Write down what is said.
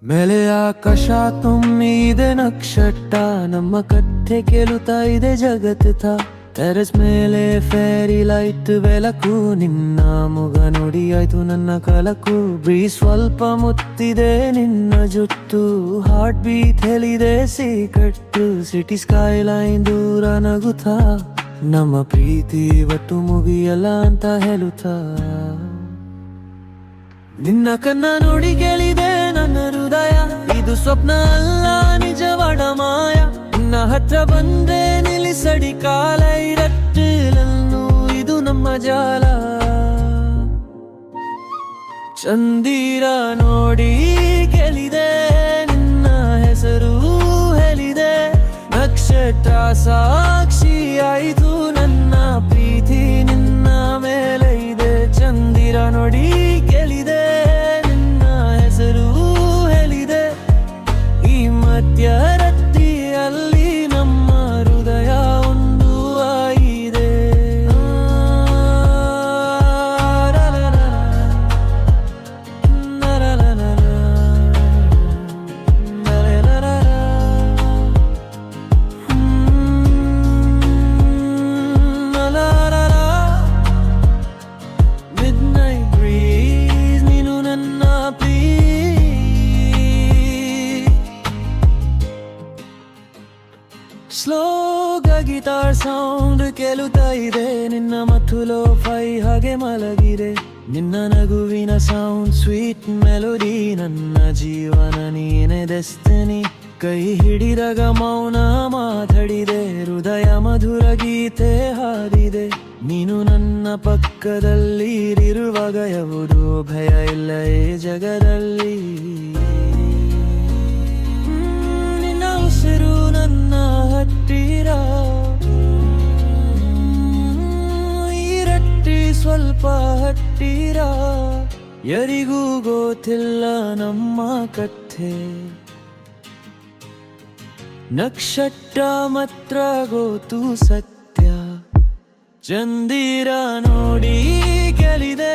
ಮೇಲೆ ಆಕಾಶ ತುಂಬಿದೆ ನಕ್ಷತ್ರ, ನಮ್ಮ ಕಥೆ ಕೇಳುತ್ತಾ ಇದೆ ಜಗತ್ತ. ಟೆರೆಸ್ ಮೇಲೆ ಫೇರಿ ಲೈಟ್ ಬೆಳಕು, ನಿನ್ನ ಮುಗ ನೋಡಿ ಆಯ್ತು ನನ್ನ ಕಲಕು. ಬ್ರೀಸ್ ಸ್ವಲ್ಪ ಮುತ್ತಿದೆ ನಿನ್ನ ಜುಟ್ಟು, ಹಾರ್ಟ್ ಬೀಟ್ ಹೇಳಿದೆ ಸೀಕಟ್ಟು. ಸಿಟಿ ಸ್ಕೈ ಲೈನ್ ದೂರ ನಗುತ್ತಾ, ನಮ್ಮ ಪ್ರೀತಿ ಒಟ್ಟು ಮುಗಿಯಲ್ಲ ಅಂತ ಹೇಳುತ್ತಾ. ನಿನ್ನ ಕನ್ನ ನೋಡಿ ಕೇಳಿದೆ ನನ್ನ ಹೃದಯ, ಇದು ಸ್ವಪ್ನ ಅಲ್ಲ ನಿಜವಾದ ಮಾಯ. ನಿನ್ನ ಹತ್ರ ಬಂದೆ ನಿಲ್ಲಿಸಡಿ ಕಾಲ, ಇರಟ್ಟಿಲನ್ನು ಇದು ನಮ್ಮ ಜಾಲ. ಚಂದಿರ ನೋಡಿ ಕೇಳಿದೆ ನಿನ್ನ ಹೆಸರು ಹೇಳಿದೆ, ನಕ್ಷತ್ರ ಸಾಕ್ಷಿ ಆಯಿತು ನನ್ನ ಪ್ರೀತಿ ನಿನ್ನ ಮೇಲೆ ಇದೆ. ಚಂದಿರ ನೋಡಿ ಕೇಳಿದೆ ನಿನ್ನ ಹೆಸರು ಹೇಳಿದೆ, ಈ ಮಧ್ಯರಾತ್ರಿಯಲ್ಲಿ ನಮ್ಮ ಹೃದಯ ಒಂದು ಆಗಿದೆ. ಸ್ಲೋ ಗಿಟಾರ್ ಸೌಂಡ್ ಕೇಳುತ್ತಾ ಇದೆ, ನಿನ್ನ ಮತ್ತು ಲೋಫೈ ಹಾಗೆ ಮಲಗಿದೆ. ನಿನ್ನ ನಗುವಿನ ಸೌಂಡ್ ಸ್ವೀಟ್ ಮೆಲೋಡಿ, ನನ್ನ ಜೀವನ ನೀನೆ ಡೆಸ್ಟಿನಿ. ಕೈ ಹಿಡಿದಾಗ ಮೌನ ಮಾತಾಡಿದೆ, ಹೃದಯ ಮಧುರ ಗೀತೆ ಹಾಡಿದೆ. ನೀನು ನನ್ನ ಪಕ್ಕದಲ್ಲಿ ಇರುವಾಗ ಯಾವುದೂ ಭಯ ಇಲ್ಲ ಈ ಜಗದಲ್ಲಿ. ನಿನ್ನ ಉಸಿರು ನನ್ನ ಹತ್ತಿರ, ಇರಟ್ಟಿ ಸ್ವಲ್ಪ ಹತ್ತಿರ. ಯಾರಿಗೂ ಗೊತ್ತಿಲ್ಲ ನಮ್ಮ ಕಥೆ, ನಕ್ಷತ್ರ ಮಾತ್ರ ಗೊತ್ತು ಸತ್ಯ. ಚಂದಿರ ನೋಡಿ ಕೇಳಿದೆ